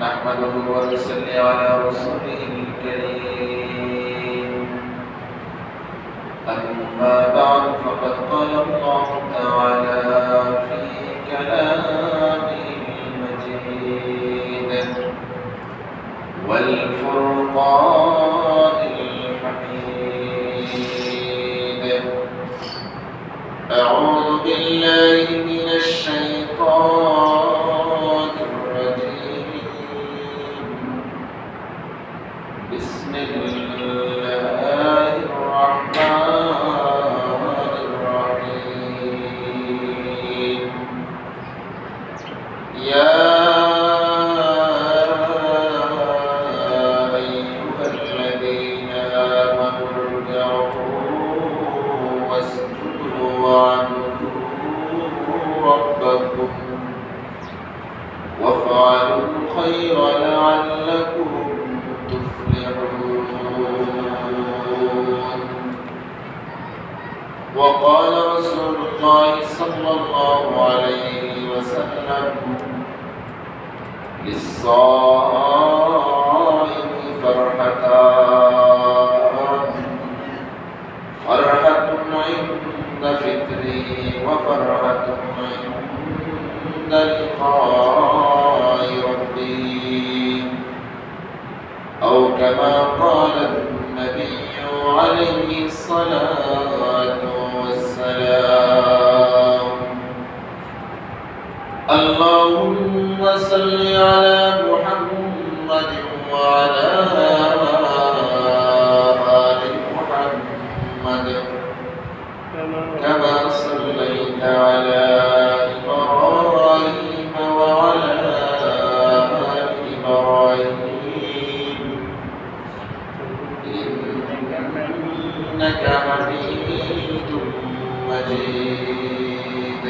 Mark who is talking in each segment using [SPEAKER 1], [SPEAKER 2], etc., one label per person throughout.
[SPEAKER 1] نحمده ونصلي على رسوله الكريم أما بعد فقد قال الله تعالى في كلامه المجيد والفرقان الحميد أعوذ بالله من الشيطان الرجيم بسم الله الرحمن الرحيم يا أيها الذين آمنوا اركعوا واسجدوا واعبدوا ربكم وافعلوا الخير لعلكم تفلحون. وقال رسول الله صلى الله عليه وسلم للصائم فرحتان فرحة عند فطره وفرحة عند لقاء ربه أو كما قال النبي عليه الصلاة والسلام. اللهم صل على محمد وعلى آل محمد كما صليت على إبراهيم وعلى آل إبراهيم إنك حميد مجيد.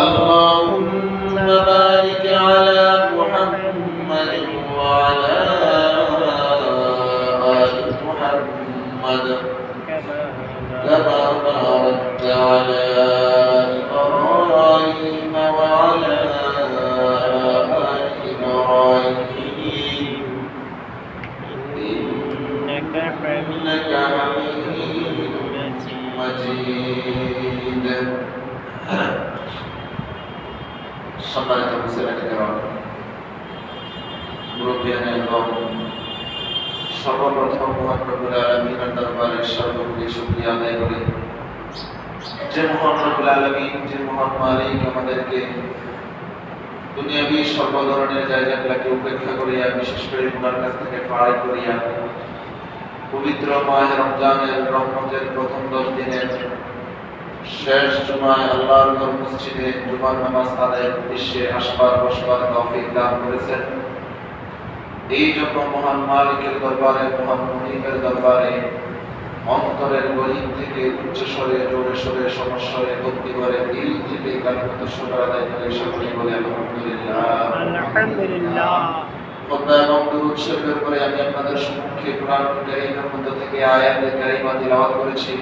[SPEAKER 1] اللهم بارك على محمد وعلى آل محمد كما باركت على إبراهيم وعلى آل إبراهيم إنك حميد مجيد. সম্মানিত মুসলিম মুরব্বিয়ান এবং সর্বপ্রথম মহান রব্বুল আলামিনের দরবারে সর্বোপরি শুকরিয়া আদায় করি যে মহান রব্বুল আলামিন, যে মহান মালিক আমাদেরকে দুনিয়াবি সর্ব ধরনের জায়গাগুলোকে উপেক্ষা করিয়া, বিশেষ করে গুনার কাছ থেকে পার করিয়া পবিত্র মাহে রমজানের রহমতের প্রথম 10 দিনের শেষ জুমায় আল্লাহর ঘর মসজিদে জুমার নামাজ আদায়ের উদ্দেশ্যে আসবার বসবার তৌফিক দান করেছেন। এই জন্য মহান মালিকের দরবারে, মহান মুনিবের দরবারে অন্তরের গহীন থেকে উচ্চ স্বরে, জোরে স্বরে, সমস্বরে, ভক্তি করে, দিল থেকে কালিমাত শুকর আদায় করে সকলে বলে আলহামদুলিল্লাহ।
[SPEAKER 2] আলহামদুলিল্লাহ।
[SPEAKER 1] খুতবা এবং দুরূদ শরীফের পরে আমি আপনাদের সম্মুখে কোরআন কারীমের মধ্য থেকে আয়াতে কারিমা তিলাওয়াত করেছি।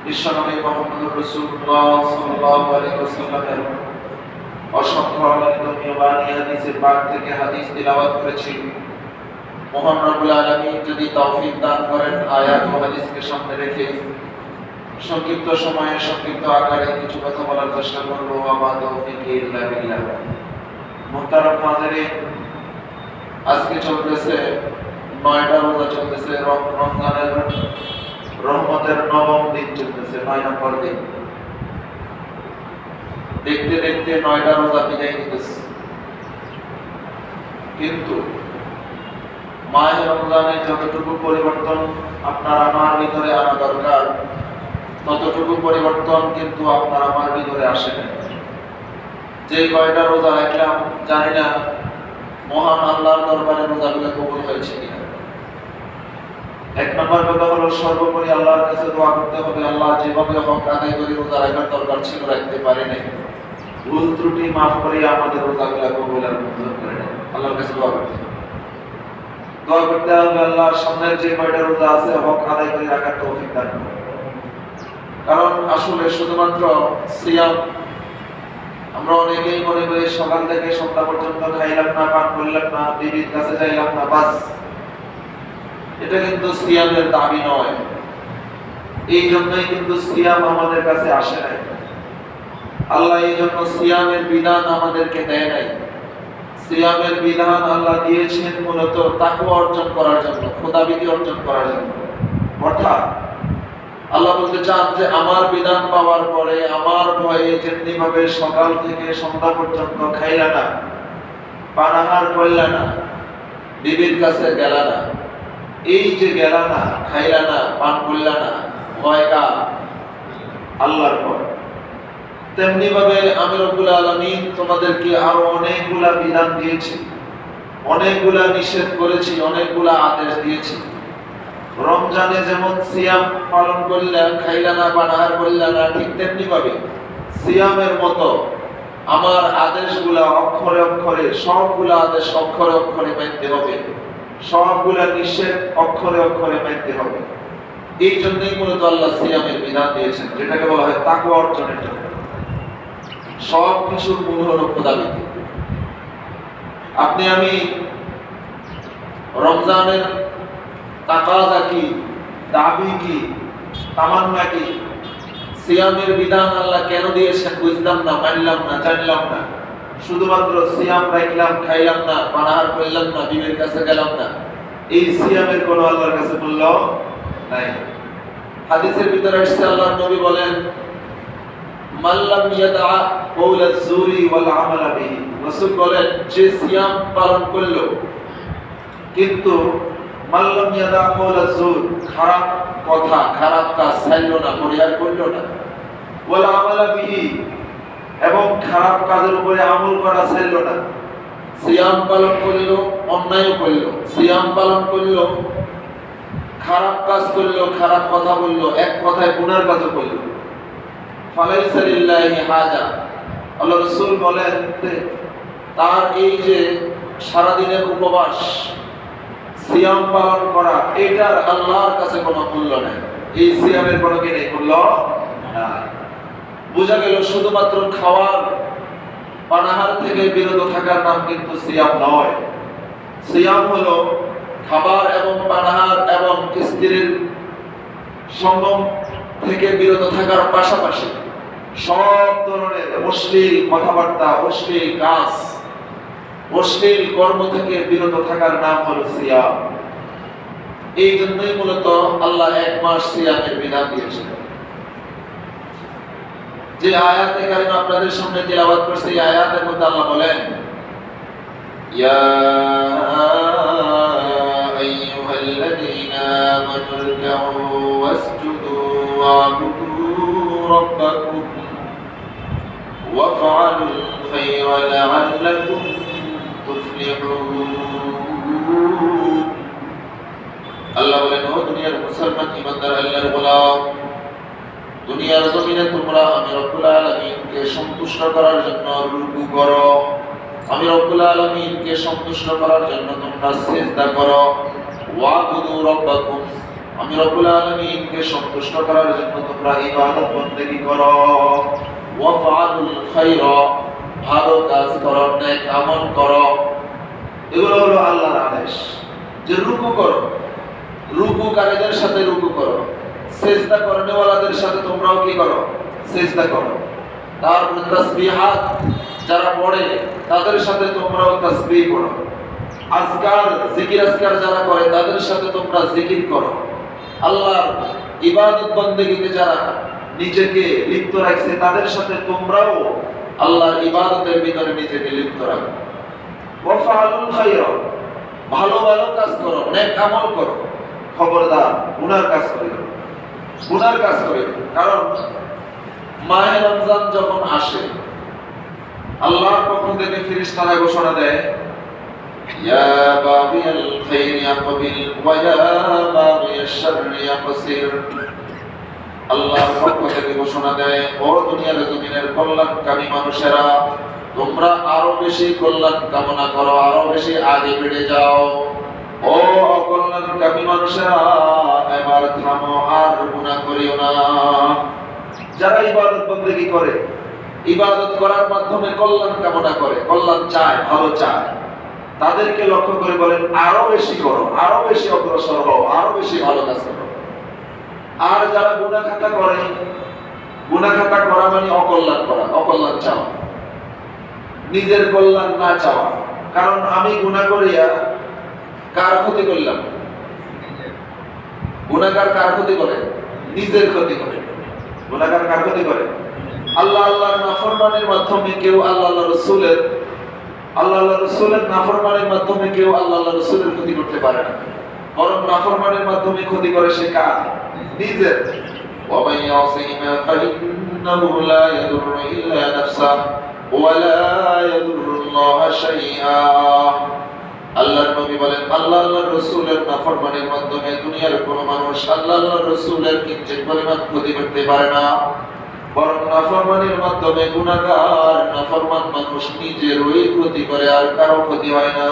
[SPEAKER 1] বিশ্বনবী মুহাম্মদুর রাসূলুল্লাহ সাল্লাল্লাহু আলাইহি ওয়াসাল্লামের অসংখ্য অগণনীয় বাণী হাদিসের পাক থেকে হাদিস তিলাওয়াত করেছি। মহান রব্বুল আলামিন যদি তৌফিক দান করেন, আয়াত ও হাদিসকে সামনে রেখে সংক্ষিপ্ত সময়ে সংক্ষিপ্ত আকারে কিছু কথা বলার চেষ্টা করব। আমা তৌফিক ইল্লা বিল্লাহ। মুহতারাম হাজিরিন, আজকে চলতেছে 9টা রোজা চলতেছে, রমজানের রহমতের 9ম দিন চলতেছে, 9 নম্বর দিন। দেখতে দেখতে 9টা রোজা বিদায় নিতেছে, কিন্তু মাহে রমজানে যতটুকু পরিবর্তন আপনার আমার ভিতরে আনা দরকার, ততটুকু পরিবর্তন কিন্তু আপনার আমার ভিতরে আসে না। যে কয়টা রোজা রাখলাম, জানি না মহান আল্লাহর দরবারে রোজাগুলো কবুল হয়েছে কিনা। এক নম্বর কথা হলো, সর্বোপরি আল্লাহর কাছে দোয়া করতে হবে, আল্লাহ যেভাবে হক আদায় করে রোজা রাখার দরকার ছিল রাখতে পারি নাই, ভুল ত্রুটি মাফ করে আমাদের রোজাগুলো কবুল আর মঞ্জুর করে নেন। আল্লাহর কাছে দোয়া করতে হবে। দোয়া করতে হবে আল্লাহর সামনের যে কয়টা রোজা আছে হক আদায় করে রাখার তৌফিক দান করুন। কারণ আসলে শুধুমাত্র সিয়াম আমরা অনেকেই মনে করি সকাল থেকে সন্ধ্যা পর্যন্ত খাইলাম না, পান করলাম না, বিবির কাছে যাইলাম না, বাস। এটা কিন্তু সিয়ামের দাবি নয়। এই জন্যই কিন্তু সিয়াম আমাদের কাছে আসে নাই। আল্লাহ এই জন্য সিয়ামের বিধান আমাদেরকে দেয় নাই। সিয়ামের বিধান আল্লাহ দিয়েছেন মূলত তাকওয়া অর্জন করার জন্য, খোদাভীতি অর্জন করার জন্য। অর্থাৎ আল্লাহ বলতে চান যে আমার বিধান পাওয়ার পরে আমার ভয়ে যেমনি ভাবে সকাল থেকে সন্ধ্যা পর্যন্ত খাইলা না, পানাহার করলা না, বিবির কাছে গেলা না, এই যে গেলা না, খাইলা না, পান করলা না, ভয় কার? আল্লাহর ভয়। তেমনি ভাবে আমি রব্বুল আলামিন তোমাদেরকে আরো অনেকগুলা বিধান দিয়েছি, অনেকগুলা নিষেধ করেছি, অনেকগুলা আদেশ দিয়েছি। রমজানে যেমন সিয়াম পালন করলে খাইলা না, পানাহার করলে না, ঠিক তেমনি ভাবে সিয়ামের মতো আমার আদেশগুলা অক্ষরে অক্ষরে, সবগুলা আদেশ অক্ষরে অক্ষরে মানতে হবে, সবগুলা নিষেধ অক্ষরে অক্ষরে মানতে হবে। এই জন্যই মূলত আল্লাহ সিয়ামের বিধান দিয়েছেন, যেটাকে বলা হয় তাকওয়া অর্জনের জন্য। সব কিছুর মূল হলো খোদাভীতি। আপনি আমি রমজানের তাকাজা কি, দাবি কি, তামান্না কি, সিয়ামের বিধান আল্লাহ কেন দিয়েছেন বুঝলাম না, মানলাম না, জানলাম না। শুধুমাত্র সিয়াম রাখলাম, খাইলাম না, পানাহার করলাম না, বিবির কাছে গেলাম না, এই সিয়ামের কোনো আল্লাহর কাছে মূল্য নাই। হাদিসের ভিতরে এসেছে আল্লাহর নবী বলেন, মাল্লাম ইয়াদা কওলা যুরি ওয়াল আমালা বিহি। রাসূল বলেন, যে সিয়াম পালন করলো কিন্তু মাল্লাম ইয়াদা কওলা যুর, খারাপ কথা, খারাপ কাজ ছাড়লো না, পরিহার করলো না, ওয়াল আমালা বিহি, এবং খারাপ কাজের উপরে আমল করা ছাড়লো না। সিয়াম পালন করলো, অন্যায় করলো, সিয়াম পালন করলো, খারাপ কাজ করলো, খারাপ কথা বললো, এক কথায় গুনার কাজও করলো, ফালাইসা লিল্লাহি হাজা। আল্লাহ রাসূল বলেন তার এই যে সারা দিনের উপবাস, সিয়াম পালন করা, এটার আল্লাহর কাছে কোনো মূল্য নেই। এই সিয়ামের কোনো কি নেই, মূল্য নাই। বোঝা গেল শুধুমাত্র খাওয়ার, পানাহার থেকে বিরত থাকার নাম কিন্তু সিয়াম নয়। সিয়াম হলো খাবার এবং পানাহার এবং স্ত্রীর সঙ্গম থেকে বিরত থাকার পাশাপাশি সব ধরনের অশ্লীল কথাবার্তা, অশ্লীল কাজ, অশ্লীল কর্ম থেকে বিরত থাকার নাম হলো সিয়াম। এই জন্যই মূলত আল্লাহ এক মাস সিয়ামের বিধান দিয়েছেন। যে আয়াতে কারিমা আপনাদের সামনে তিলাওয়াত করছি, এই আয়াতের মধ্যে আল্লাহ বলেন, ইয়া আইয়ুহাল্লাযীনা আমানু রকাউ ওয়াসজুদু ওয়া'বুদু রাব্বাকুম ওয়াফআলুল খায়রা লা'আল্লাকুম তুফলিহুন। আল্লাহ বলেন, ও দুনিয়ার মুসলমান ঈমানদার আল্লাহর গোলাম, দুনিয়ার জমিনে তোমরা আমি রব্বুল আলামিনকে সন্তুষ্ট করার জন্য রুকু করো, আমি রব্বুল আলামিনকে সন্তুষ্ট করার জন্য তোমরা সিজদা করো, ওয়া'বুদু রাব্বাকুম, আমি রব্বুল আলামিনকে সন্তুষ্ট করার জন্য তোমরা ইবাদত বন্দেগী করো, ওয়াফআলুল খায়রা, ভালো কাজ করো, নেক আমল করো। এগুলো হলো আল্লাহর আদেশ যে রুকু করো, রুকুকারীদের সাথে রুকু করো, সিজদা করনেওয়ালাদের সাথে তোমরাও কি করো, সিজদা করো। তারপরে তাসবিহাত যারা পড়ে তাদের সাথে তোমরাও তাসবিহ করো, আজকার জিকির আজকার যারা করে তাদের সাথে তোমরা জিকির করো। আল্লাহর ইবাদত বন্দেগীতে যারা নিজেকে লিপ্ত রাখছে তাদের সাথে তোমরাও আল্লাহর ইবাদতের ভিতরে নিজেকে লিপ্ত রাখো। ওয়াফআলুল খায়রা, ভালো ভালো কাজ করো, নেক আমল করো। খবরদার গুনার কাজ করো, গুনার কাজ করে। কারণ মাহে রমজান যখন আসে আল্লাহর পক্ষ থেকে ফেরেশতারা ঘোষণা দেয়, ইয়া বাগিয়াল খায়রি আকবিল ওয়া ইয়া বাগিয়াশ শাররি আকসির। আল্লাহর পক্ষ থেকে ঘোষণা দেয়, ও দুনিয়ার জমিনের কল্যাণকামী মানুষেরা, তোমরা আরো বেশি কল্যাণ কামনা করো, আরো বেশি আগে বেড়ে যাও। ও অকল্যাণকামী মানুষেরা, এবার থামো, আর গুনাহ করিও না। যারা ইবাদত বন্দেগী করে ইবাদত করার মাধ্যমে কল্যাণ কামনা করে, কল্যাণ চায়, ভালো চায়, তাদেরকে লক্ষ্য করে বলেন আরো বেশি করো, আরো বেশি অগ্রসর হও, আরো বেশি ভালো কাজ করো। আর যারা গুনাহ খাতা করে, গুনাহ খাতা করা মানে অকল্যাণ করা, অকল্যাণ চাওয়া, নিজের কল্যাণ না চাওয়া। কারণ আমি গুনাহ করিয়া কার ক্ষতি করলাম? গুনাহগার কার ক্ষতি করে? নিজের ক্ষতি করে। গুনাহগার কার ক্ষতি করে? আল্লাহ আল্লাহর নাফরমানির মাধ্যমে কেউ আল্লাহ রাসূলের নাফরমানির মাধ্যমে কেউ আল্লাহ রাসূলের ক্ষতি করতে পারে না, বরং নাফরমানির মাধ্যমে ক্ষতি করে সে কার? নিজের। ওয়া মান ইয়াসিমা ফাইন্নাহু লা ইয়াদুররু ইল্লা নাফসাহু ওয়া লা ইয়াদুররুল্লাহা শাইআ। আল্লাহর নবী বলেন আল্লাহর রাসূলের নাফরমানির মাধ্যমে দুনিয়ার কোনো মানুষ আল্লাহর রাসূলের কিঞ্চিত পরিমাণ ক্ষতি করতে পারে না, বরং নাফরমানির মাধ্যমে গুনাহগার নাফরমান মানুষ নিজেরই ক্ষতি করে, আর কারো ক্ষতি হয় না,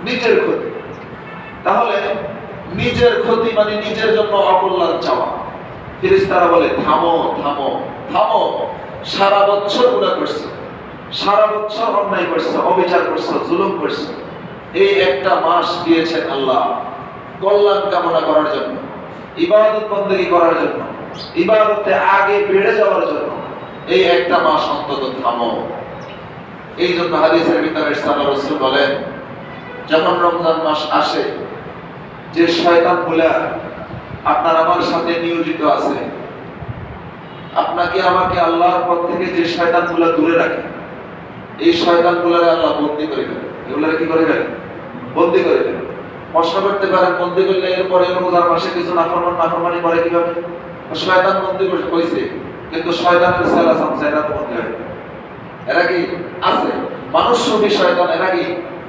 [SPEAKER 1] নিজের ক্ষতি। তাহলে নিজের ক্ষতি মানে নিজের জন্য অকল্যাণ চাওয়া। ফেরেশতারা বলে থামো থামো থামো, সারা বছর গুনাহ করছো, সারা বছর অন্যায় করছো, অবিচার করছো, জুলুম করছো, এই একটা মাস দিয়েছেন আল্লাহ কল্যাণ কামনা করার জন্য, ইবাদত বন্দেগী করার জন্য, ইবাদতে আগে বেড়ে যাওয়ার জন্য। এই একটা মাস অন্তত থামো। এই জন্য হাদিসের ভিতরে সাল্লাল্লাহু আলাইহি ওয়াসাল্লাম বলেন যখন রমজান মাস আসে, যে শয়তানগুলা আপনার আমার সাথে নিয়োজিত আছে, আপনাকে আমাকে আল্লাহর পথ থেকে যে শয়তানগুলা দূরে রাখে, এই শয়তানগুলারে আল্লাহ বন্দী করে ফেলে। এগুলারে কি করে ফেলে? বন্দী করে ফেলে। প্রশ্ন করতে পারেন বন্দী করলে এরপরে রমজান মাসে কিছু নাফরমানি করে কিভাবে? শয়তান বন্দী কইছে, কিন্তু শয়তানের সেলা সামসাইরা তো বন্দী হয়। এরা কি আছে? মানুষ রূপী শয়তান এরা কি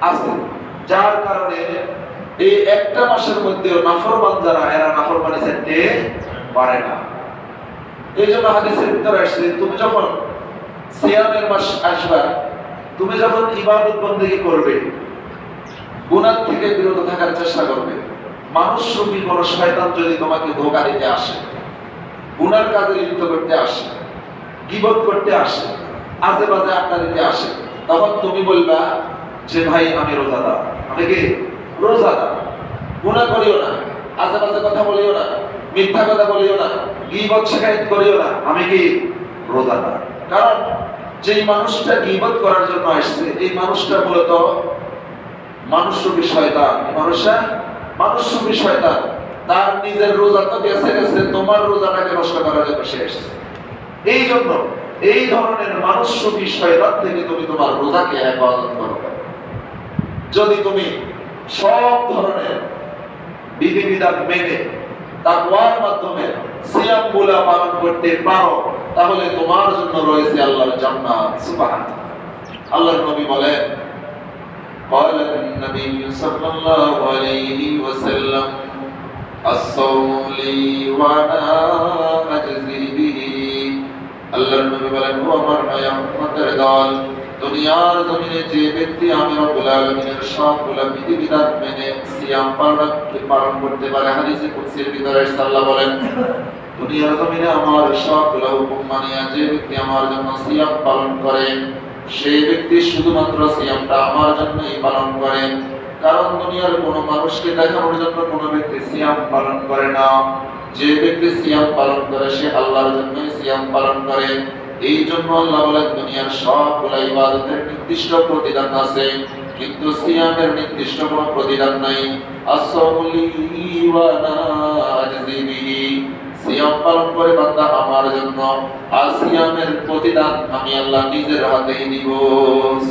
[SPEAKER 1] আছে? যার কারণে এই একটা মাসের মধ্যে নাফরমান যারা, এরা নাফরমানি করতে পারে না। এই জন্য হাদিসের ভিতরে আসছে তুমি যখন সিয়ামের মাস আসবা, তুমি যখন ইবাদত বন্দেগী করবে, গুনাহ থেকে বিরত থাকার চেষ্টা করবে। মানুষ রূপী কোন শয়তান যদি তোমাকে ধোঁকা দিতে আসে, গুনার কাজে লিপ্ত করতে আসে, গীবত করতে আসে, আজে বাজে আড্ডা দিতে আসে, তখন তুমি বলবা যে ভাই আমি রোজাদার। আমি কি রোজাদার? গুনাহ করিও না, আজে বাজে কথা বলিও না, মিথ্যা কথা বলিও না, গীবত শিকায়ত করিও না, আমি কি রোজাদার। কারণ যেই মানুষটা গীবত করার জন্য আসছে, এই মানুষটা মূলত মানুষরূপী শয়তান। মানুষরূপী শয়তান তার নিজের রোজা তো গেছে গেছে, তোমার রোজাটাকে নষ্ট করার জন্য সে এসেছে। এই জন্য এই ধরনের মানুষরূপী শয়তান থেকে তুমি তোমার রোজাকে হেফাজত করো। যদি তুমি সব ধরনের বিধিবিধান মেনে তাকওয়ার মাধ্যমে সিয়ামগুলা পালন করতে পারো, তাহলে তোমার জন্য রয়েছে আল্লাহর জান্নাত। সুবহানাল্লাহ। আল্লাহর নবী বলেন قال النبي صلى الله عليه وسلم الصوم لي وانا اجزي به। আল্লাহর নবী বলেন ও আমার মায়া উম্মতের দল, দুনিয়ার জমিনে যে ব্যক্তি আমি রব্বুল আলামিনের সবগুলা বিধিবিধান মেনে সিয়াম পালন করতে পারে, হাদিসে কুদসির ভিতরে আল্লাহ বলেন দুনিয়ার জমিনে আমার সবগুলা হুকুম মানিয়া যে ব্যক্তি আমার জন্য সিয়াম পালন করে, সেই ব্যক্তি শুধুমাত্র সিয়ামটা আমার জন্যই পালন করে। কারণ দুনিয়ার কোনো মানুষকে দেখানোর জন্য কোনো ব্যক্তি সিয়াম পালন করে না। যে ব্যক্তি সিয়াম পালন করে সে আল্লাহর জন্যই সিয়াম পালন করে। এই জন্য আল্লাহ বলেন দুনিয়ার সবগুলা ইবাদতের নির্দিষ্ট প্রতিদান আছে, কিন্তু সিয়ামের নির্দিষ্ট কোনো প্রতিদান নাই। আসসামুলি ওয়া আনা আজজি বিহি, সিয়াম পালন করে বান্দা আমার জন্য, আর সিয়ামের প্রতিদান আমি আল্লাহ নিজের হাতেই দিব।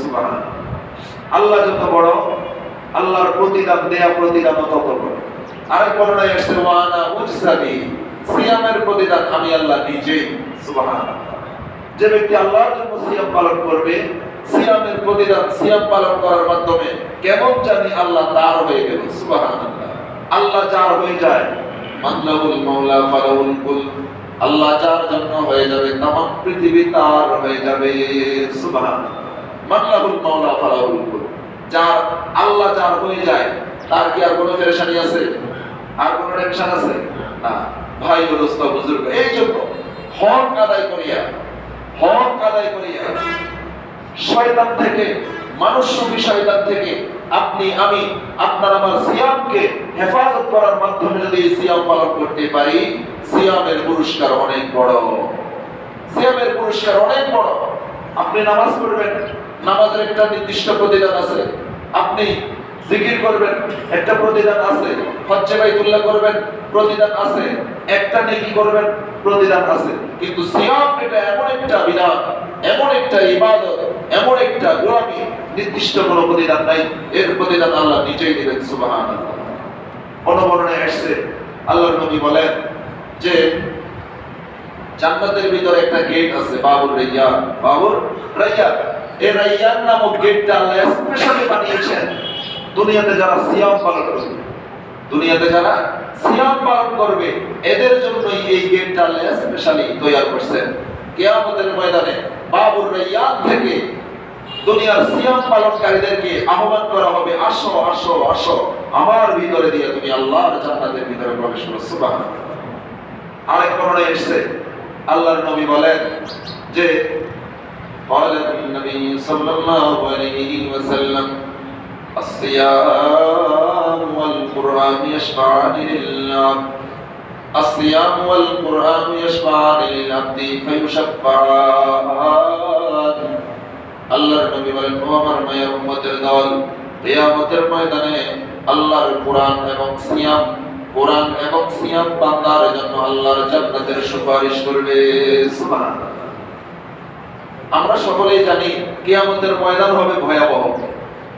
[SPEAKER 1] সুবহানাল্লাহ। আল্লাহ যত বড়, আল্লাহর প্রতিদান দেয়া প্রতিদান তত বড়। আরেক বর্ণনায় আসছে ওয়া আনা উজসাবি, সিয়ামের প্রতিদান আমি আল্লাহ নিজেই। সুবহানাল্লাহ। যে ব্যক্তি আল্লাহর জন্য সিয়াম পালন করবে, সিয়ামের প্রতিদান সিয়াম পালন করার মাধ্যমে কেমন জানি আল্লাহ তার হয়ে গেল। সুবহানাল্লাহ। আল্লাহ যার হয়ে যায়, মানলাহুল মাওলা ফালাহুল কুল, আল্লাহ যার জন্য হয়ে যাবে तमाम পৃথিবী তার হয়ে যাবে। সুবহানাল্লাহ। মানলাহুল মাওলা ফালাহুল কুল, যার আল্লাহ যার হয়ে যায় তার কি আর কোনো পেরেশানি আছে? আর কোনো টেনশন আছে? না। ভাই ও দোস্ত বুজুর্গ, এই জন্য হক আদায় করিয়া হক আদায় করিয়া শয়তান থেকে, মানুষরূপী শয়তান থেকে আপনি আমি আপনার আমার সিয়ামকে হেফাজত করার মাধ্যমে যদি সিয়াম পালন করতে পারি, সিয়ামের পুরস্কার অনেক বড়। সিয়ামের পুরস্কার অনেক বড়। আপনি নামাজ পড়বেন, নামাজের একটা নির্দিষ্ট প্রতিদান আছে। আপনি জিকির করবেন, একটা প্রতিদান আছে। হজ্জে বাইতুল্লাহ করবেন, প্রতিদান আছে। একটা নেকি করবেন, প্রতিদান আছে। কিন্তু সিয়াম এটা এমন একটা বিধান, এমন একটা ইবাদত, এমন একটা গোলামি, নির্দিষ্ট কোনো প্রতিদান নাই। এর প্রতিদান আল্লাহ নিজেই দিবেন। সুবহানাল্লাহ। অনুবর্ণনায় আসছে আল্লাহর নবী বলেন যে জান্নাতের ভিতরে একটা গেট আছে, বাবুর রাইয়ান। বাবুর রাইয়ান, এই রাইয়ান নামক গেটটা আল্লাহ স্পেশালি বানিয়েছেন দুনিয়াতে যারা সিয়াম পালন করবে। দুনিয়াতে যারা সিয়াম পালন করবে এদের জন্যই এই গেটটা আল্লাহ স্পেশালি তৈরি করছেন। কিয়ামতের ময়দানে বাবুর রাইয়ান থেকে দুনিয়ার সিয়াম পালনকারীদেরকে আহ্বান করা হবে, আসো আসো আসো আমার ভিতরে দিয়ে তুমি আল্লাহর জান্নাতের ভিতরে প্রবেশ করো। সুবহানাল্লাহ। আরেক বর্ণনায় এসেছে আল্লাহর নবী বলেন যে قال النبي صلى الله عليه وسلم الصيام والقرآن يشفعان لله الصيام والقرآن يشفعان للعبد فيشفعان আল্লাহর নবী বলেন, ও আমার মায়ের উম্মতের দল, কিয়ামতের ময়দানে আল্লাহর কোরআন এবং সিয়াম, কোরআন এবং সিয়াম বান্দার জন্য আল্লাহর জান্নাতের সুপারিশ করবে। সুবহানাল্লাহ। আমরা সকলেই জানি কিয়ামতের ময়দান হবে ভয়াবহ।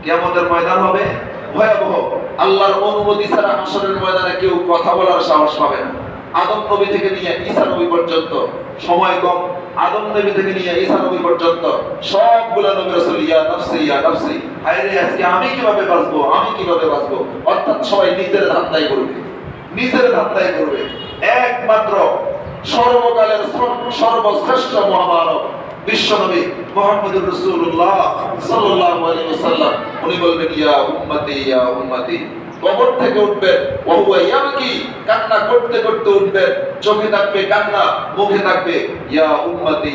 [SPEAKER 1] কিয়ামতের ময়দান হবে ভয়াবহ। আল্লাহর অনুমতি ছাড়া হাসরের ময়দানে কেউ কথা বলার সাহস পাবে না। আদম নবী থেকে নিয়ে ঈসা নবী পর্যন্ত, সময় কম, আদম নবী থেকে নিয়ে ঈসা নবী পর্যন্ত সবগুলা নবী রাসূল ইয়া নাফসি, হায় রে আজকে আমি কিভাবে বাঁচবো, আমি কিভাবে বাঁচবো, অর্থাৎ সবাই নিজের ধান্দাই করবে, নিজের ধান্দাই করবে। একমাত্র সর্বকালের সর্বশ্রেষ্ঠ মহামানব বিশ্বনবী মুহাম্মদুর রাসূলুল্লাহ সাল্লাল্লাহু আলাইহি ওয়াসাল্লাম উনি বলবেন, ইয়া উম্মতি। কবর থেকে উঠবেন, ওহুয়া ইয়াবকি, কান্না করতে করতে উঠবেন, চোখে থাকবে কান্না, মুখে থাকবে ইয়া উম্মতি।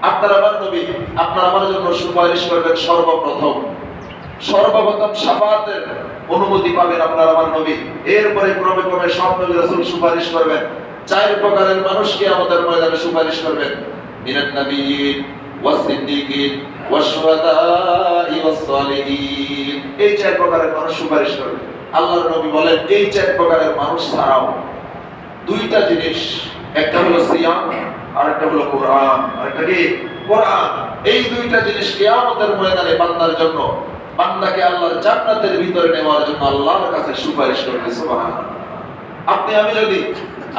[SPEAKER 1] আপনার আমার নবী আপনার আমার জন্য সুপারিশ করবেন। সর্বপ্রথম শাফাআতের অনুমতি পাবেন আপনার আমার নবী। এরপরে ক্রমে ক্রমে সব নবী রাসূল সুপারিশ করবেন। 4 প্রকারের মানুষকে আমাদের ময়দানে সুপারিশ করবেন, মিনান নাবিয়্যিন ওয়াস সিদ্দীকিন ওয়াস শুহাদাই ওয়াস সালিহিন। এই 4 প্রকারের মানুষ সুপারিশ করবে। আল্লাহর নবী বলেন, এই 4 প্রকারের মানুষ ছাড়াও 2টা জিনিস, একটা হলো সিয়াম আর একটা হলো কোরআন। আরেকটা কি? কোরআন। এই 2টা জিনিস কিয়ামতের ময়দানে বান্দার জন্য, বান্দাকে আল্লাহর জান্নাতের ভিতরে নেওয়ার জন্য আল্লাহর কাছে সুপারিশ করবে। সুবহানাল্লাহ। আপনি আমি যদি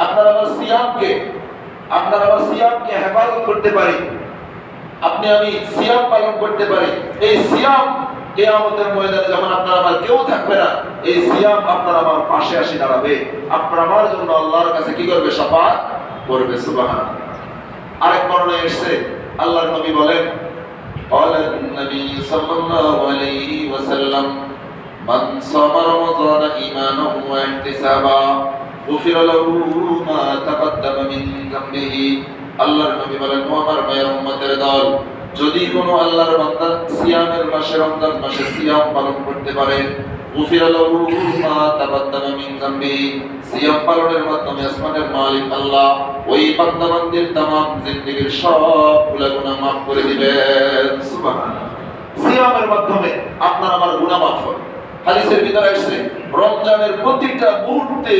[SPEAKER 1] আপনার আমার সিয়ামকে হেফাজত করতে পারি, আপনি আমি সিয়াম পালন করতে পারি, এই সিয়াম কিয়ামতের ময়দানে যখন আপনার আমার কেউ থাকবে না, এই সিয়াম আপনার আমার পাশে এসে দাঁড়াবে, আপনার আমার জন্য আল্লাহর কাছে কি করবে? শাফাআত করবে। সুবহানাল্লাহ। আরেক বর্ণনায় এসেছে আল্লাহর নবী বলেন, قال النبي صلى الله عليه وسلم من صام رمضان إيمانا واحتسابا غفر له ما تقدم من ذنبه। আল্লাহর নবী বলেন, ও আমার মায়ের উম্মতের দল, যদি কোনো আল্লাহর বান্দা সিয়ামের মাসে, রমজান মাসে সিয়াম পালন করতে পারে, غفر له ما تقدم من ذنبه, সিয়াম পালনের মাধ্যমে আসমানের মালিক আল্লাহ ওই বান্দা বান্দির तमाम জিন্দেগীর সবগুলা গুনাহ maaf করে দিবেন। সুবহানাল্লাহ। সিয়ামের মাধ্যমে আপনার আমার গুনাহ maaf হয়। হাদিসের ভিতরে আছে রমজানের প্রতিটা মুহূর্তে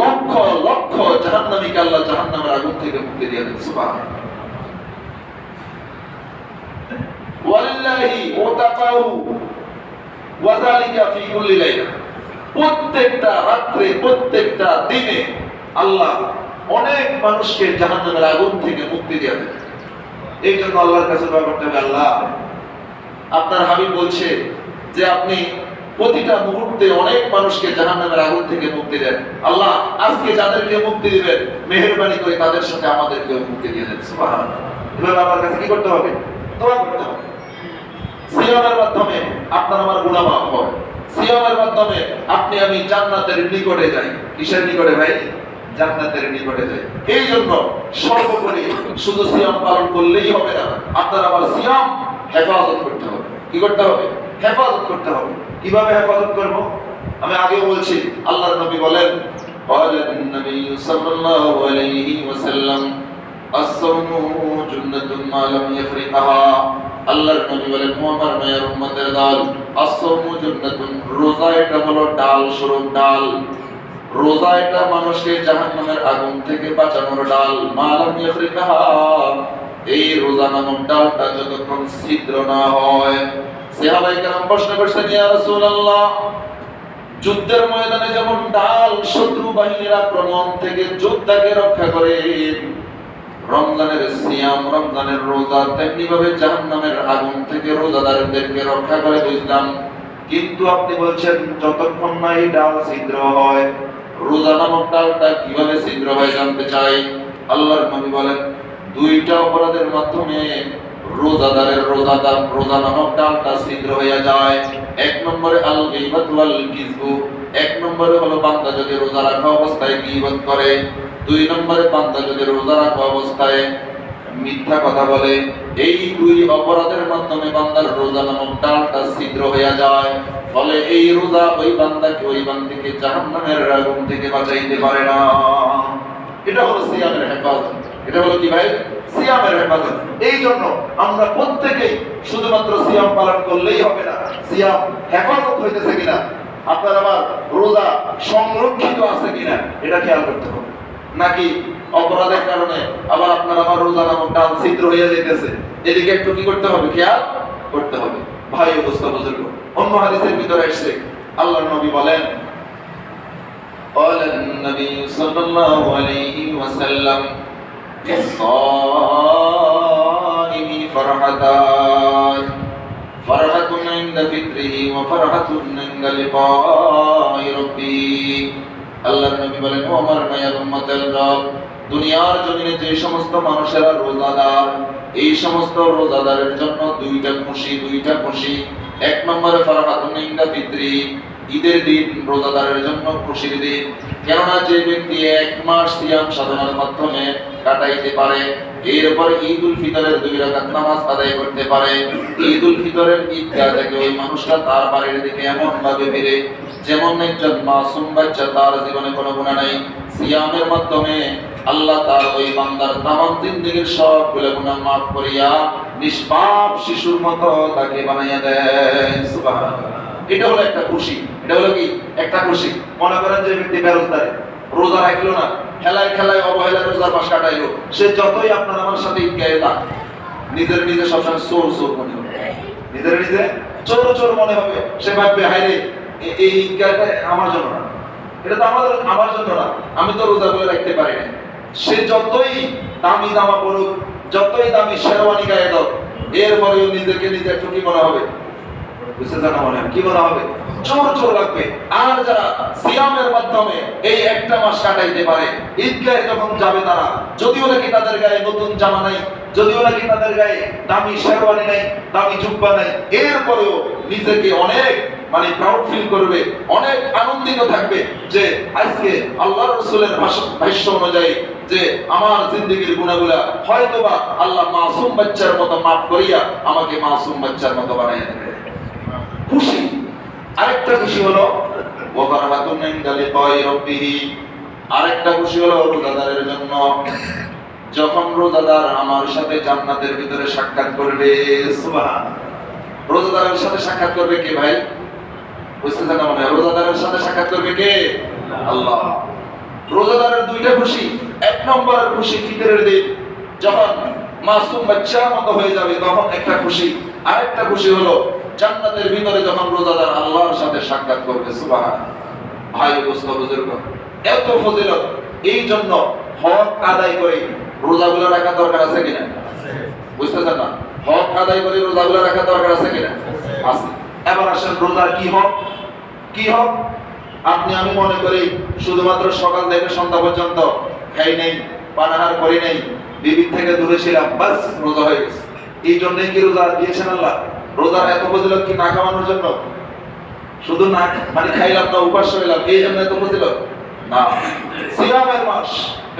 [SPEAKER 1] লক্ষ লক্ষ জাহান্নামীকে আল্লাহ জাহান্নামের আগুন থেকে মুক্তি দিয়ে দেন। সুবহানাল্লাহ। ওয়ালিল্লাহি ওয়াতাকাউ ওয়াযালিকা ফি কুল্লি লাইলা, প্রত্যেকটা রাতে প্রত্যেকটা দিনে আল্লাহ অনেক মানুষকে জাহান্নামের আগুন থেকে মুক্তি দিয়ে দেন। এই জন্য আল্লাহর কাছে দোয়া করতে হবে, আল্লাহ আপনার হাবিব বলছে যে আপনি প্রতিটা মুহূর্তে অনেক মানুষকে জাহান্নামের আগুন থেকে মুক্তি দেন। আল্লাহ আজকে যাদেরকে মুক্তি দিবেন মেহেরবানি করে তাদের সাথে আমাদেরকেও মুক্তি দিয়ে দেন। সুবহানাল্লাহ। এভাবে আমার কাছে কি করতে হবে? দোয়া করতে হবে। সিয়ামের মাধ্যমে আপনার আমার গুনাহ মাফ হয়। সিয়ামের মাধ্যমে আপনি আমি জান্নাতের নিকটে যাই। কিসের নিকটে ভাই? জান্নাতের নিকটে যায়। এই জন্য সর্বোপরি শুধু সিয়াম পালন করলেই হবে না, আপনার আবার সিয়াম হেফাজত করতে হবে। কি করতে হবে? হেফাজত করতে হবে। কিভাবে হেফাজত করব? আমি আগেও বলছি, আল্লাহর নবী বলেন, বলেন নবী সাল্লাল্লাহু আলাইহি ওয়াসাল্লাম, as-sawmu junnatun ma lam yafriqaha। আল্লাহর নবী বলেন, ও আমার মায়ের উম্মতের দল, as-sawmu junnatun, রোজা এটা হলো ডাল স্বরূপ ডাল। রোজা এটা মানুষকে জাহান্নামের আগুন থেকে বাঁচানোর ডাল। মা লাম ইয়াফরিকাহা, এই রোজা নামক ডালটা যতক্ষণ ছিদ্র না হয়। সাহাবায়ে কেরাম প্রশ্ন করছেন, ইয়া রাসূলুল্লাহ, যুদ্ধের ময়দানে যেমন ডাল শত্রু বাহিনীর আক্রমণ থেকে যোদ্ধাকে রক্ষা করে, রমজানের সিয়াম, রমজানের রোজা তেমনি ভাবে জাহান্নামের আগুন থেকে রোজাদারদেরকে রক্ষা করে, বুঝলাম। কিন্তু আপনি বলছেন যতক্ষণ না এই ডাল ছিদ্র হয়, রোজা নামক ডালটা কিভাবে ছিদ্র হয় জানতে চাই। আল্লাহর নবী বলেন, দুইটা অপরাধের মাধ্যমে রোজাদারের রোজা নামক ডালটা ছিদ্র হয়ে যায়। এক নম্বরে আল গীবাত ওয়াল কিযবু, এক নম্বরে হলো বান্দা যদি রোজা রাখা অবস্থায় গীবত করে, দুই নম্বরে বান্দা যদি রোজা রাখা অবস্থায় মিথ্যা কথা বলে। এই দুই অপরাধের মাধ্যমে বান্দার রোজা নামক ডালটা ছিদ্র হয়ে যায়। ফলে এই রোজা ওই বান্দাকে, ওই বান্দিকে জাহান্নামের আগুন থেকে বাঁচাইতে পারে না। এটা হলো সিয়ামের হেফাজত। এটা হলো কি ভাই? সিয়ামের হেফাজত। এই জন্য আমরা প্রত্যেকেই শুধুমাত্র সিয়াম পালন করলেই হবে না, সিয়াম হেফাজত হইতেছে কিনা, আপনার আবার রোজা সংরক্ষিত আছে কিনা এটা খেয়াল করতে হবে। নাকি অপরাধের কারণে আবার আপনার আমার রোজা নামক ডাল ছিদ্র হয়ে যেতেছে, এদিকে একটু কি করতে হবে? খেয়াল করতে হবে। ভাই অবস্থা বুজুর্গ, অন্য হাদিসের ভিতরে এসেছে, আল্লাহর নবী বলেন, قال النبي صلى الله عليه وسلم للصائم فرحتان فرحة عند فطره وفرحة عند لقاء ربه। আল্লাহর নবী বলেন, ও আমার মায়ের উম্মতের দল, দুনিয়ার জমিনে যে সমস্ত মানুষেরা রোজাদার, এই সমস্ত রোজাদারের জন্য দুইটা খুশি। এক নম্বরে ফারহাতুন ইনদা ফিত্রি, ঈদের দিন রোজাদারের জন্য খুশির দিন। কেননা যে ব্যক্তি এক মাস সিয়াম সাধনার মাধ্যমে কাটাইতে পারে, এরপর ঈদ উল ফিতরের 2 রাকাত নামাজ আদায় করতে পারে, ঈদ উল ফিতরের ঈদগাহ থেকে ওই মানুষটা তার বাড়ির দিকে এমন ভাবে ফিরে যেমন একজন মাসুম বাচ্চা, তার জীবনে কোনো গুনাহ নাই। সিয়ামের মাধ্যমে আল্লাহ তার ওই বান্দার তামাম জিন্দেগীর সবগুলো গুনাহ মাফ করিয়া নিষ্পাপ শিশুর মতো তাকে বানাইয়া দেন। সুবহানাল্লাহ। এটা হলো একটা খুশি। এটা হলো কি? একটা খুশি। মনে করেন যে ব্যক্তি বেরোজগার, রোজা রাখলো না, খেলায় অবহেলায় রোজার মাস কাটাইলো, সে যতই আপনার আমার সাথে ঈদগাহে যাক, নিজে সবসময় চোর মনে হবে, নিজে চোর মনে হবে। সে ভাববে, হায়রে এই ঈদগাহটা আমার জন্য না, এটা তো আমার জন্য না, আমি তো রোজা বলে রাখতে পারি না। সে যতই দামি জামা পরুক, যতই দামি শেরওয়ানি গায়ে দাও, এরপরেও নিজেকে নিজে একটু কি মনে হবে? বুঝতে জানা মনে কি বলা হবে? চোর লাগবে। আর যারা সিয়ামের মাধ্যমে এই একটা মাস কাটাইতে পারে, ঈদগাহে যখন যাবে তারা, যদিও নাকি তাদের গায়ে নতুন জামা নাই, যদিও নাকি তাদের গায়ে দামি শেরওয়ানি নাই, দামি জুব্বা নাই, এরপরেও নিজেকে অনেক প্রাউড ফিল করবে, অনেক আনন্দিত থাকবে যে আজকে আল্লাহর রাসূলের ভাষ্য অনুযায়ী যে আমার জিন্দেগীর গুনাহগুলা হয়তোবা আল্লাহ মাসুম বাচ্চার মতো মাফ করিয়া আমাকে মাসুম বাচ্চার মতো বানাইয়া দেবে। খুশি। আরেকটা খুশি হলো ওয়াফারাতুন ইনদা লিকাই রাব্বিহি, আরেকটা খুশি হলো রোজাদারের জন্য, যখন রোজাদার আমার সাথে জান্নাতের ভিতরে সাক্ষাৎ করবে। সুবহানাল্লাহ। রোজাদারের সাথে সাক্ষাৎ করবে কে ভাই? বুঝতেছেন না? রোজাদারের সাথে সাক্ষাৎ করবে কে? আল্লাহ। রোজাদারের দুইটা খুশি। এক নম্বরের খুশি ফিতরের দিন, যখন মাসুম বাচ্চার মতো হয়ে যাবে, তখন একটা খুশি। আরেকটা খুশি হলো জান্নাতের ভিতরে যখন রোজাদার আল্লাহর সাথে সাক্ষাৎ করবে। সুবহানাল্লাহ। ভাই বুঝতে বুজুর্গ, এত ফজিলত। এই জন্য হক আদায় করে রোজাগুলো রাখা দরকার আছে কিনা? বুঝতেছেন না? হক আদায় করে রোজাগুলো রাখা দরকার আছে কিনা? আছে। এবার আসেন রোজার কি হক? আপনি আমি মনে করি শুধুমাত্র সকাল থেকে সন্ধ্যা পর্যন্ত খাই নাই, পানাহার করি নাই, বিবির থেকে দূরে ছিলাম, বাস রোজা হয়ে গেছে। এই জন্যই কি রোজা দিয়েছেন আল্লাহ? রোজার এত ফজিলত কি না খাওয়ানোর জন্য? শুধু না খাইলাম না, উপাস হইলাম, এই জন্য এত ফজিলত? না, সিয়ামের মাস,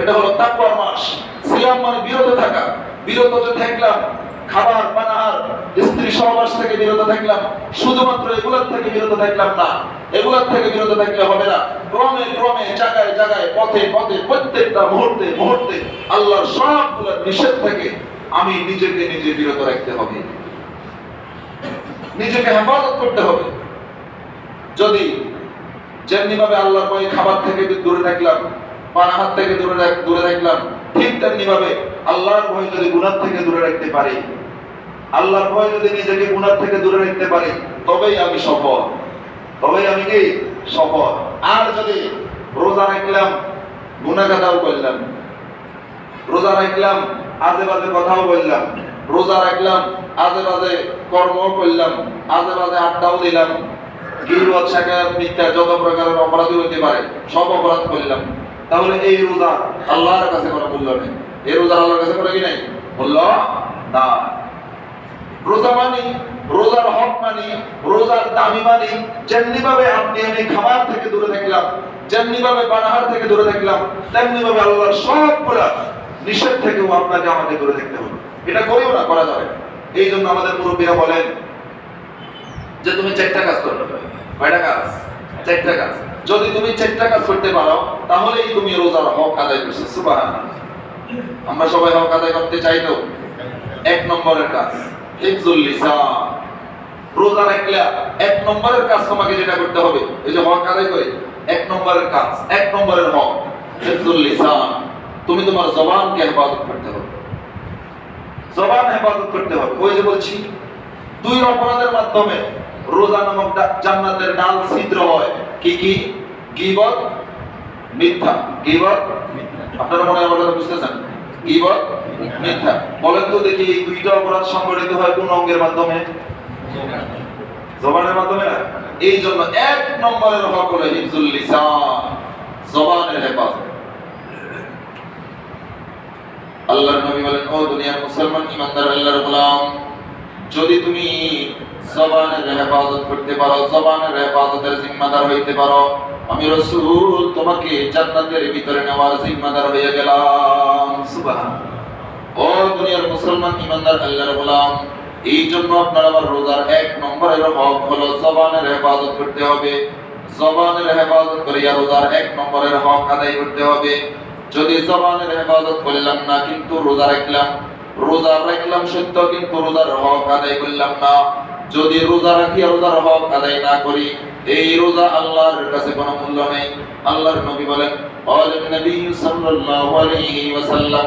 [SPEAKER 1] এটা হলো তাকওয়ার মাস। সিয়াম মানে বিরত থাকা। বিরত যে থাকলাম, খাবার পানাহার স্ত্রী সহবাস থেকে বিরত থাকলাম, শুধুমাত্র এগুলোর থেকে বিরত থাকলাম না, এগুলোর থেকে বিরত থাকলে হবে না। ক্রমে ক্রমে জায়গায় জায়গায় পথে পথে প্রত্যেকটা মুহূর্তে মুহূর্তে আল্লাহর সবগুলো নিষেধ থেকে আমি নিজেকে নিজে বিরত রাখতে হবে, নিজেকে হেফাজত করতে হবে। যদি যেমনি ভাবে আল্লাহর ভয়ে খাবার থেকে দূরে থাকলাম, পানাহার থেকে দূরে থাকলাম, ঠিক তেমনি ভাবে আল্লাহর ভয় যদি গুনাহ থেকে দূরে রাখতে পারি, আল্লাহর ভয় যদি নিজেকে গুনাহ থেকে দূরে রাখতে পারি, তবেই আমি সফল, তবেই আমি কি সফল। আর যদি রোজা রাখলাম, গুনাহ কাটাও করলাম, রোজা রাখলাম আজে বাজে কথাও বললাম, রোজা রাখলাম আজে বাজে কর্মও করলাম, আজে বাজে আড্ডাও দিলাম, গীবত শাকায়াত মিথ্যা যত প্রকারের অপরাধী হতে পারে সব অপরাধ করলাম, তাহলে এই রোজা আল্লাহর কাছে কোনো মূল্য নেই। এই রোজার আল্লাহর কাছে কোনো কি নেই, মূল্য না। রোজা মানি, রোজার হক মানি, রোজার দামি মানি। যেমনি ভাবে আপনি আমি খাবার থেকে দূরে থাকলাম, যেমনি ভাবে পানাহার থেকে দূরে থাকলাম, তেমনি ভাবে আল্লাহর সবগুলা নিষেধ থেকেও আপনাকে আমাকে দূরে থাকতে হবে। এটা করিও না, করা যাবে। এই জন্য আমাদের মুরব্বীরা বলেন যে তুমি 4টা কাজ করবে। কয়টা কাজ? 4টা কাজ। যদি তুমি 4টা কাজ করতে পারো, তাহলেই তুমি রোজার হক আদায় করছো। সুবহানাল্লাহ। আমরা সবাই হক আদায় করতে চাই তো। 1 নম্বরের কাজ হিফজুল লিসান। রোজা রাখলে 1 নম্বরের কাজ তোমাকে যেটা করতে হবে, এই যে হক আদায় করে 1 নম্বরের কাজ, 1 নম্বরের হক হিফজুল লিসান। তুমি তোমার জবানকে হেফাজত করতে হবে, জবান হেফাজত করতে হবে। ওই যে বলছি 2 অপরাধের মাধ্যমে রোজা নামক জান্নাতের ডাল ছিদ্র হয়। কি কি? গীবত, মিথ্যা। গীবত, আপনারা মনে হয় আমার কথা বুঝতেছেন? গীবত, মিথ্যা। বলেন তো দেখি এই 2টা অপরাধ সংঘটিত হয় কোন অঙ্গের মাধ্যমে? জবানের মাধ্যমে না। এই জন্য 1 নম্বরের হক হলো হিফজুল লিসান, জবানের হেফাজত। আল্লাহর নবী বলেন, ও দুনিয়ার মুসলমান ঈমানদার আল্লাহর গোলাম, যদি তুমি জবানের হেফাজত করতে পারো, জবানের হেফাজতের জিম্মাদার হইতে পারো, আমি রাসূল তোমাকে জান্নাতের ভিতরে নেওয়ার জিম্মাদার হয়ে গেলাম। সুবহানাল্লাহ। ও দুনিয়ার মুসলমান ঈমানদার আল্লাহর গোলাম, এই জন্য আপনার আমার রোজার 1 নম্বরের হক হলো জবানের হেফাজত করতে হবে। জবানের হেফাজত করে রোজার 1 নম্বরের হক আদায় করতে হবে। যদি জবানের হেফাজত করলাম না, কিন্তু রোজা রাখলাম সত্য, কিন্তু রোজার হক আদায় করলাম না, যদি রোজা রাখি রোজার হক আদায় না করি, এই রোজা আল্লাহর কাছে কোনো মূল্য নেই। আল্লাহর নবী বলেন, ক্বালান নবী সাল্লাল্লাহু আলাইহি ওয়াসাল্লাম,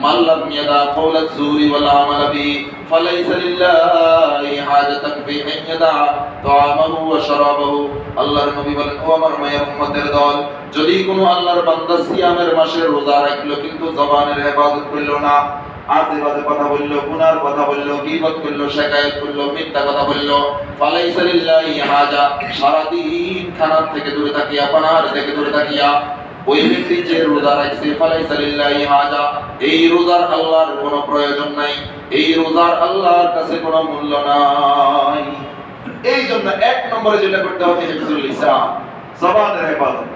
[SPEAKER 1] মান লাম ইয়াদা কওলাজ জুরি ওয়াল আমাল বিহি ফালাইসা লিল্লাহি হাজাতান ফি আন ইয়াদা তাআমাহু ওয়া শারাবাহু। আল্লাহর নবী বলেন, ও আমার মায়ের উম্মতের দল, যদি কোনো আল্লাহর বান্দা সিয়ামের মাসে রোজা রাখলো কিন্তু জবানের হেফাজত করলো না, আজে বাজে কথা বললো, গুনার কথা বললো, গীবত করলো, শিকায়ত করলো, মিথ্যা কথা বললো, ফালাইসা লিল্লাহি হাজা, সারা দিন খানার থেকে দূরে থাকিয়া, পানাহার থেকে দূরে থাকিয়া ওই ব্যক্তি যে রোজা রাখছে, ফালাইসা লিল্লাহি হাজা, এই রোজার আল্লাহর কোনো প্রয়োজন নাই, এই রোজার আল্লাহর কাছে কোনো মূল্য নাই। এই জন্য 1 নম্বরে যেটা করতে হবে হিফজুল লিসান, জবানের হেফাজত।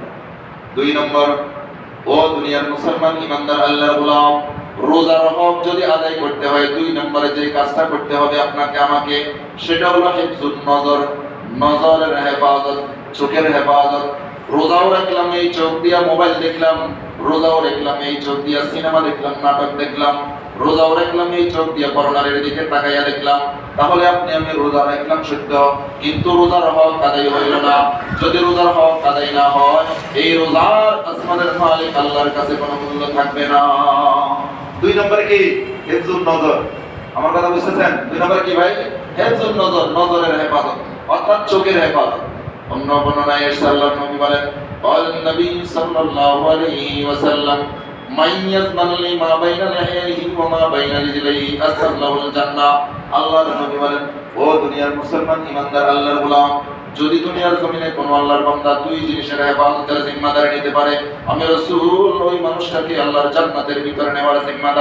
[SPEAKER 1] 2 নম্বর, ও দুনিয়ার মুসলমান ঈমানদার আল্লাহর গোলাম, রোজার হক যদি আদায় করতে হয় 2 নম্বরে যে কাজটা করতে হবে আপনাকে আমাকে, সেটা হলো হিফজুন নজর, নজরের হেফাজত, চোখের হেফাজত। রোজাও রাখলাম এই চোখ দিয়া মোবাইল দেখলাম, রোজাও রাখলাম এই চোখ দিয়া সিনেমা দেখলাম, নাটক দেখলাম, রোজাও রাখলাম এই চোখ দিয়া করোনার দিকে তাকাইয়া দেখলাম, তাহলে আপনি আমি রোজা রাখলাম সত্য, কিন্তু রোজার হক আদায় হইল না। যদি রোজার হক আদায় না হয়, এই রোজার আসমানের মালিক আল্লাহর কাছে কোনো মূল্য থাকবে না। 2 নম্বরে কি? হিফজুন নজর। আমার কথা বুঝতেছেন? 2 নম্বরে কি ভাই? হিফজুন নজর, নজরের হেফাজত, অর্থাৎ চোখের হেফাজত। অন্য বর্ণনায় এসেছে আল্লাহর নবী বলেন, ক্বালান নবী সাল্লাল্লাহু আলাইহি ওয়াসাল্লাম, মান ইয়াজমানু লিমা বাইনা লিহিয়াহি ওয়া মা বাইনা রিজলাইহি আসআলাহুল জান্নাহ। আল্লাহর নবী বলেন, ও দুনিয়ার মুসলমান ঈমানদার আল্লাহর গোলাম, যদি দুনিয়ার জমিনে কোনো আল্লাহর বান্দা 2 জিনিসের হেফাজতের জিম্মাদারি নিতে পারে, আমি রাসূল ওই মানুষটাকে আল্লাহর জান্নাতের ভিতরে নেওয়ার জিম্মাদার